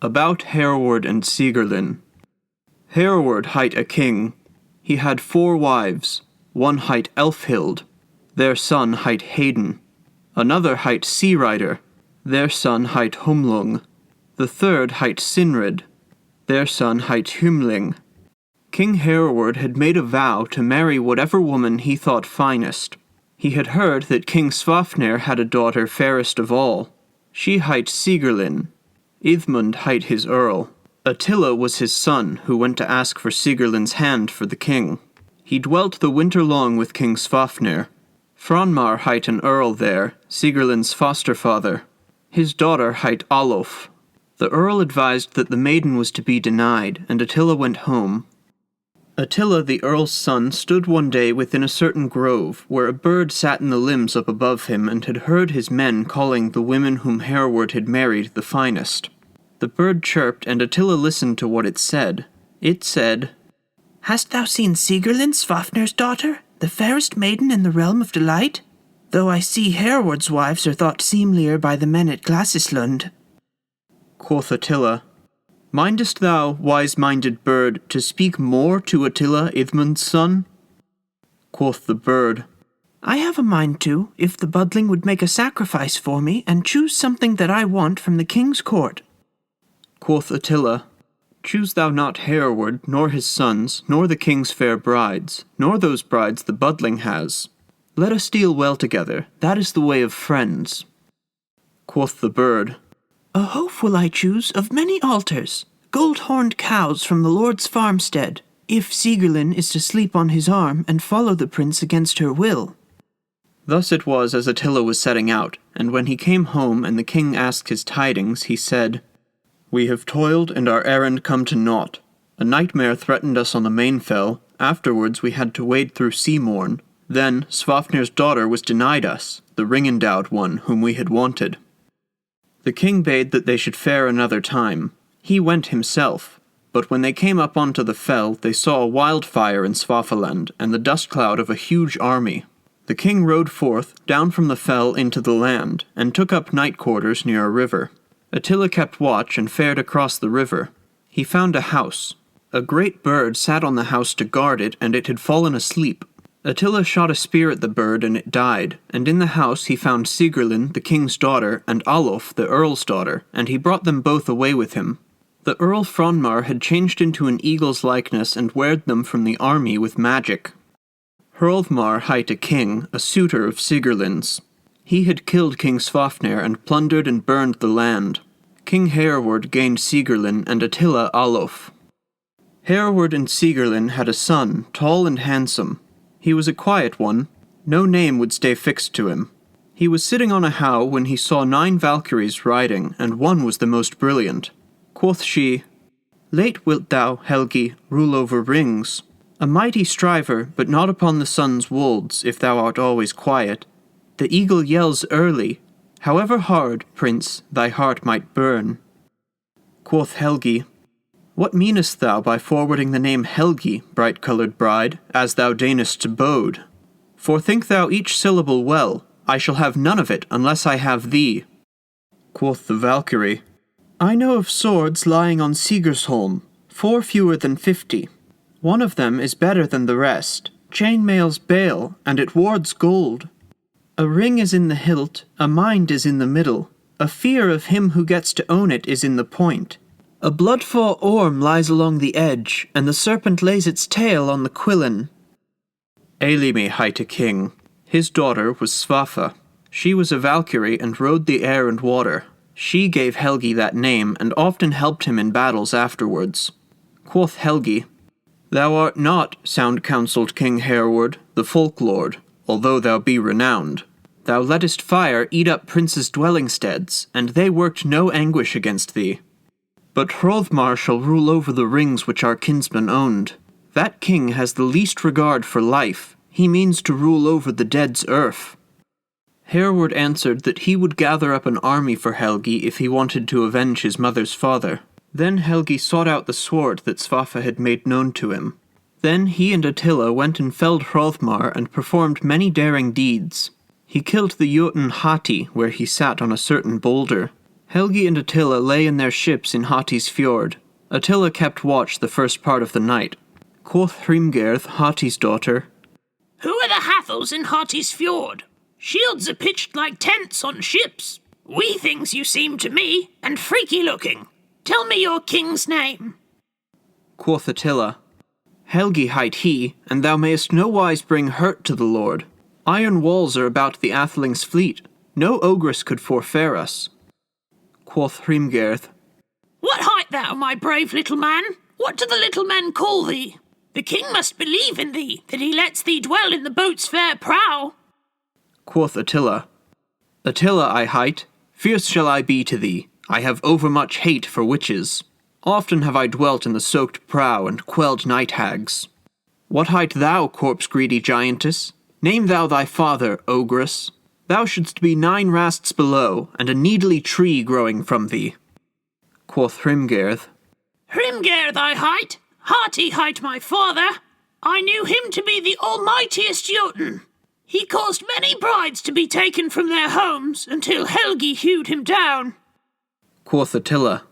About Hereward and Sigrlinn. Hereward hight a king. He had 4 wives. One hight Elfhild. Their son hight Hayden. Another hight Searider. Their son hight Humlung. The third hight Sinrid. Their son hight Humling. King Hereward had made a vow to marry whatever woman he thought finest. He had heard that King Svafnir had a daughter fairest of all. She hight Sigrlinn. Ithmund hight his earl. Attila was his son, who went to ask for Sigrlinn's hand for the king. He dwelt the winter long with King Svafnir. Franmar hight an earl there, Sigrlinn's foster-father. His daughter hight Olof. The earl advised that the maiden was to be denied, and Attila went home. Attila the earl's son stood one day within a certain grove, where a bird sat in the limbs up above him, and had heard his men calling the women whom Hereward had married the finest. The bird chirped, and Attila listened to what it said. It said, "Hast thou seen Sigrlinn, Svafnir's daughter, the fairest maiden in the realm of delight? Though I see Hereward's wives are thought seemlier by the men at Glassislund." Quoth Attila, "Mindest thou, wise-minded bird, to speak more to Attila, Ithmund's son?" Quoth the bird, "I have a mind to, if the budling would make a sacrifice for me, and choose something that I want from the king's court." Quoth Attila, "Choose thou not Hereward, nor his sons, nor the king's fair brides, nor those brides the budling has. Let us deal well together, that is the way of friends." Quoth the bird, "A hoof will I choose of many altars, gold-horned cows from the lord's farmstead, if Sigrlinn is to sleep on his arm and follow the prince against her will." Thus it was as Attila was setting out, and when he came home and the king asked his tidings, he said, "We have toiled and our errand come to naught. A nightmare threatened us on the Mainfell, afterwards we had to wade through Seamorn. Then Svafnir's daughter was denied us, the ring-endowed one whom we had wanted." The king bade that they should fare another time. He went himself, but when they came up onto the fell, they saw a wildfire in Svafaland, and the dust cloud of a huge army. The king rode forth, down from the fell into the land, and took up night quarters near a river. Attila kept watch and fared across the river. He found a house. A great bird sat on the house to guard it, and it had fallen asleep. Attila shot a spear at the bird, and it died, and in the house he found Sigrlinn, the king's daughter, and Olof, the earl's daughter, and he brought them both away with him. The Earl Franmar had changed into an eagle's likeness and weared them from the army with magic. Hrolfmar hight a king, a suitor of Sigrlinn's. He had killed King Svafnir and plundered and burned the land. King Hereward gained Sigrlinn and Attila Olof. Hereward and Sigrlinn had a son, tall and handsome. He was a quiet one. No name would stay fixed to him. He was sitting on a howe when he saw 9 Valkyries riding, and one was the most brilliant. Quoth she, "Late wilt thou, Helgi, rule over rings. A mighty striver, but not upon the sun's wolds, if thou art always quiet. The eagle yells early. However hard, prince, thy heart might burn." Quoth Helgi, "What meanest thou by forwarding the name Helgi, bright-coloured bride, as thou deignest to bode? For think thou each syllable well, I shall have none of it unless I have thee." Quoth the Valkyrie, "I know of swords lying on Sigersholm, 4 fewer than 50. One of them is better than the rest, chainmail's bale, and it wards gold. A ring is in the hilt, a mind is in the middle, a fear of him who gets to own it is in the point. A blood-fall orm lies along the edge, and the serpent lays its tail on the quillin." Eilimi hight a king. His daughter was Svafa. She was a Valkyrie and rode the air and water. She gave Helgi that name, and often helped him in battles afterwards. Quoth Helgi, "Thou art not, sound-counselled King Hereward, the folk-lord, although thou be renowned. Thou lettest fire eat up princes' dwelling-steads, and they worked no anguish against thee. But Hrolfmar shall rule over the rings which our kinsman owned. That king has the least regard for life. He means to rule over the dead's earth." Hereward answered that he would gather up an army for Helgi if he wanted to avenge his mother's father. Then Helgi sought out the sword that Svafa had made known to him. Then he and Attila went and felled Hrolfmar and performed many daring deeds. He killed the Jotun Hati where he sat on a certain boulder. Helgi and Attila lay in their ships in Hati's fjord. Attila kept watch the first part of the night. Quoth Hrímgerð, Hati's daughter, Who are the Hathels in Hati's fjord? Shields are pitched like tents on ships. Wee things you seem to me, and freaky looking. Tell me your king's name. Quoth Attila, Helgi hight he, and thou mayest nowise bring hurt to the lord. Iron walls are about the atheling's fleet. No ogress could forfare us. Quoth Hrímgerð, What hight thou, my brave little man? What do the little men call thee? The king must believe in thee, that he lets thee dwell in the boat's fair prow. Quoth Attila, Attila I hight, fierce shall I be to thee. I have overmuch hate for witches. Often have I dwelt in the soaked prow and quelled night hags. What hight thou, corpse-greedy giantess? Name thou thy father, ogress. Thou shouldst be 9 rasts below, and a needly tree growing from thee. Quoth Hrímgerð, Hrímgerð I hight, Hati hight my father. I knew him to be the almightiest Jotun. He caused many brides to be taken from their homes, until Helgi hewed him down. Quoth Attila,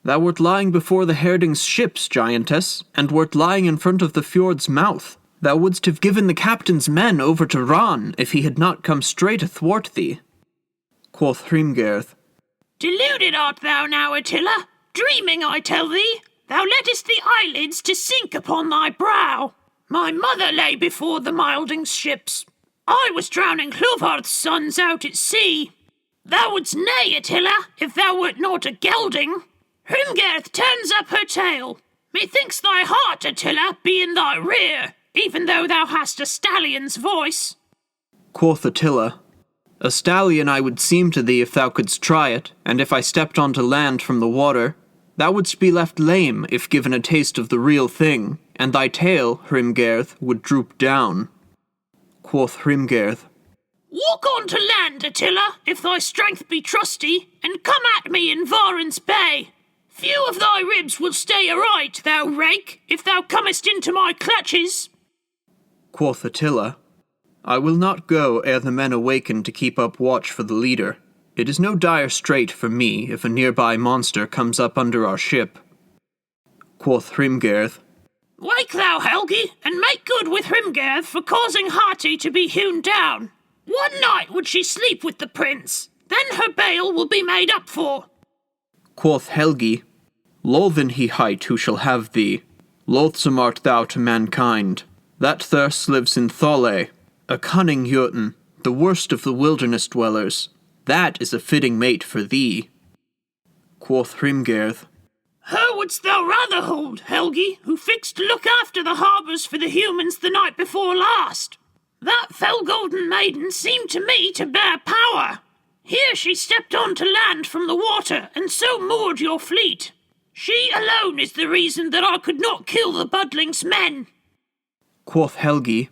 Thou wert lying before the Herding's ships, giantess, and wert lying in front of the fjord's mouth. Thou wouldst have given the captain's men over to Ran, if he had not come straight athwart thee. Quoth Hrímgerð, Deluded art thou now, Attila. Dreaming, I tell thee. Thou lettest the eyelids to sink upon thy brow. My mother lay before the Milding's ships. I was drowning Hlöðvarð's sons out at sea. Thou wouldst neigh, Attila, if thou wert not a gelding. Hrímgerð turns up her tail. Methinks thy heart, Attila, be in thy rear, even though thou hast a stallion's voice. Quoth Attila, A stallion I would seem to thee if thou couldst try it, and if I stepped on to land from the water. Thou wouldst be left lame if given a taste of the real thing, and thy tail, Hrímgerð, would droop down. Quoth Hrímgerð, Walk on to land, Attila, if thy strength be trusty, and come at me in Varen's bay. Few of thy ribs will stay aright, thou rake, if thou comest into my clutches. Quoth Attila, I will not go ere the men awaken to keep up watch for the leader. It is no dire strait for me if a nearby monster comes up under our ship. Quoth Hrímgerð, Wake thou, Helgi, and make good with Hrímgerð for causing Hati to be hewn down. One night would she sleep with the prince, then her bale will be made up for. Quoth Helgi, Loathing he hight who shall have thee. Loathsome art thou to mankind. That thirst lives in ᚲᚨᚨᚲ, a cunning Jotun, the worst of the wilderness dwellers. That is a fitting mate for thee. Quoth Hrímgerð, Her wouldst thou rather hold, Helgi, who fixed to look after the harbours for the humans the night before last. That fell golden maiden seemed to me to bear power. Here she stepped on to land from the water, and so moored your fleet. She alone is the reason that I could not kill the Budling's men. Quoth Helgi,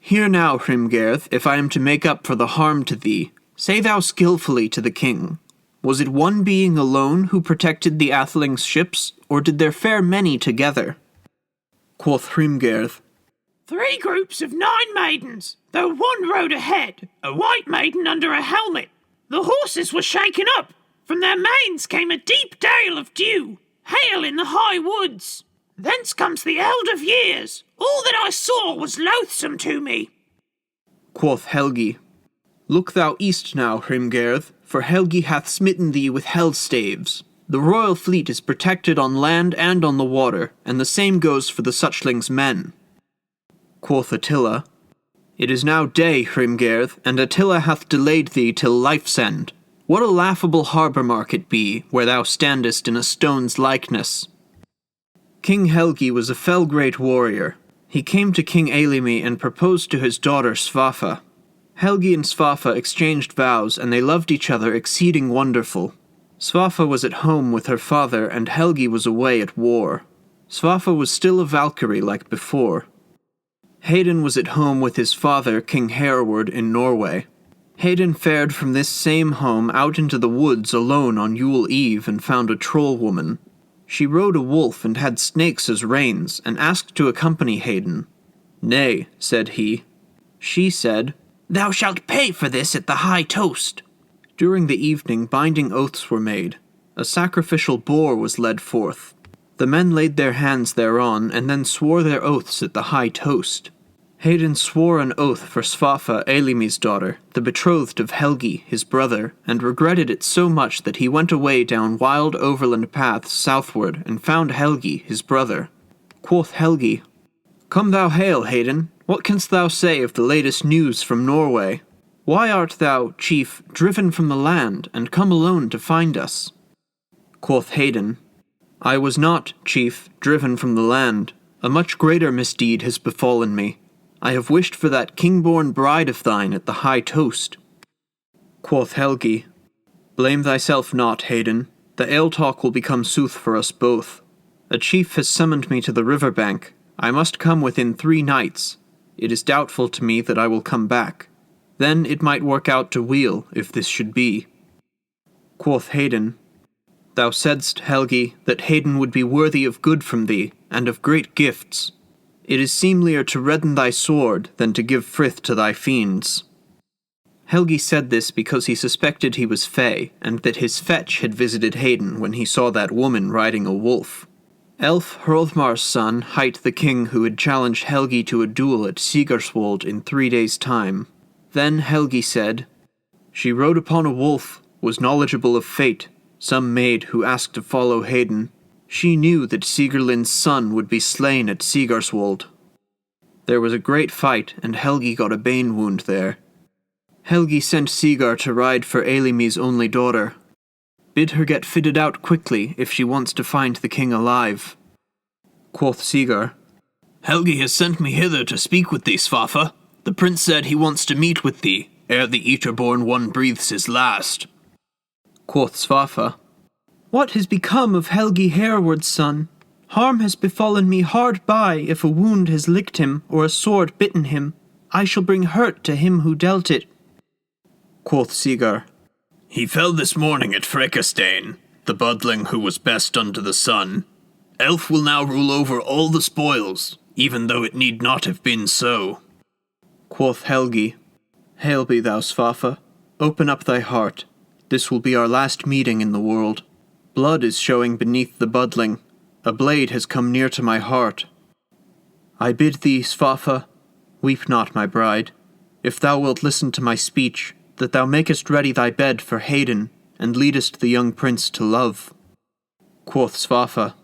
Hear now, Hrímgerð, if I am to make up for the harm to thee. Say thou skillfully to the king. Was it one being alone who protected the atheling's ships, or did there fare many together? Quoth Hrímgerð, 3 groups of 9 maidens, though one rode ahead, a white maiden under a helmet. The horses were shaken up. From their manes came a deep dale of dew, hail in the high woods. Thence comes the eld of years. All that I saw was loathsome to me. Quoth Helgi, Look thou east now, Hrímgerð, for Helgi hath smitten thee with hell-staves. The royal fleet is protected on land and on the water, and the same goes for the suchling's men. Quoth Attila, It is now day, Hrímgerð, and Attila hath delayed thee till life's end. What a laughable harbour mark it be, where thou standest in a stone's likeness. King Helgi was a fell great warrior. He came to King Eilimi and proposed to his daughter Svafa. Helgi and Svafa exchanged vows, and they loved each other exceeding wonderful. Svafa was at home with her father, and Helgi was away at war. Svafa was still a Valkyrie like before. Hedin was at home with his father, King Hereward, in Norway. Hedin fared from this same home out into the woods alone on Yule Eve and found a troll woman. She rode a wolf and had snakes as reins, and asked to accompany Hedin. Nay, said he. She said, Thou shalt pay for this at the high toast. During the evening binding oaths were made. A sacrificial boar was led forth. The men laid their hands thereon, and then swore their oaths at the high toast. Hedin swore an oath for Svafa, Eilimi's daughter, the betrothed of Helgi, his brother, and regretted it so much that he went away down wild overland paths southward, and found Helgi, his brother. Quoth Helgi, "Come thou hail, Hedin. What canst thou say of the latest news from Norway? Why art thou, chief, driven from the land, and come alone to find us?" Quoth Hedin, "I was not, chief, driven from the land. A much greater misdeed has befallen me. I have wished for that king-born bride of thine at the high toast." Quoth Helgi, "Blame thyself not, Hedin. The ale-talk will become sooth for us both. A chief has summoned me to the river bank. I must come within 3 nights. It is doubtful to me that I will come back. Then it might work out to weal, if this should be." Quoth Hedin, "Thou saidst, Helgi, that Hedin would be worthy of good from thee, and of great gifts. It is seemlier to redden thy sword than to give frith to thy fiends." Helgi said this because he suspected he was fey, and that his fetch had visited Hedin when he saw that woman riding a wolf. Elf Hroðmar's son hight the king who had challenged Helgi to a duel at Sigarswold in 3 days' time. Then Helgi said, "She rode upon a wolf, was knowledgeable of fate, some maid who asked to follow Hedin. She knew that Sigurlin's son would be slain at Sigarswold. There was a great fight, and Helgi got a bane wound there. Helgi sent Sigar to ride for Eilimi's only daughter. Bid her get fitted out quickly if she wants to find the king alive." Quoth Sigar, "Helgi has sent me hither to speak with thee, Svafa. The prince said he wants to meet with thee, ere the Eater-born one breathes his last." Quoth Svafa, "What has become of Helgi Hjörvarðsson? Harm has befallen me hard by if a wound has licked him or a sword bitten him. I shall bring hurt to him who dealt it." Quoth Sigar, "He fell this morning at Frekastein, the budling who was best unto the sun. Elf will now rule over all the spoils, even though it need not have been so." Quoth Helgi, "Hail be thou, Svafa. Open up thy heart. This will be our last meeting in the world. Blood is showing beneath the budling. A blade has come near to my heart. I bid thee, Svafa, weep not, my bride, if thou wilt listen to my speech, that thou makest ready thy bed for Hedin, and leadest the young prince to love." Quoth Svafa,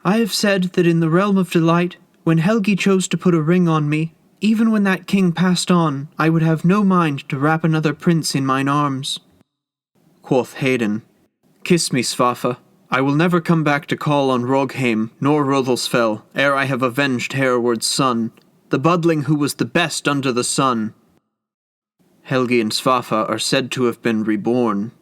"I have said that in the realm of delight, when Helgi chose to put a ring on me, even when that king passed on, I would have no mind to wrap another prince in mine arms." Quoth Hedin, "Kiss me, Svafa. I will never come back to call on Rogheim nor Rodulsfell ere I have avenged Hereward's son, the budling who was the best under the sun." Helgi and Svafa are said to have been reborn.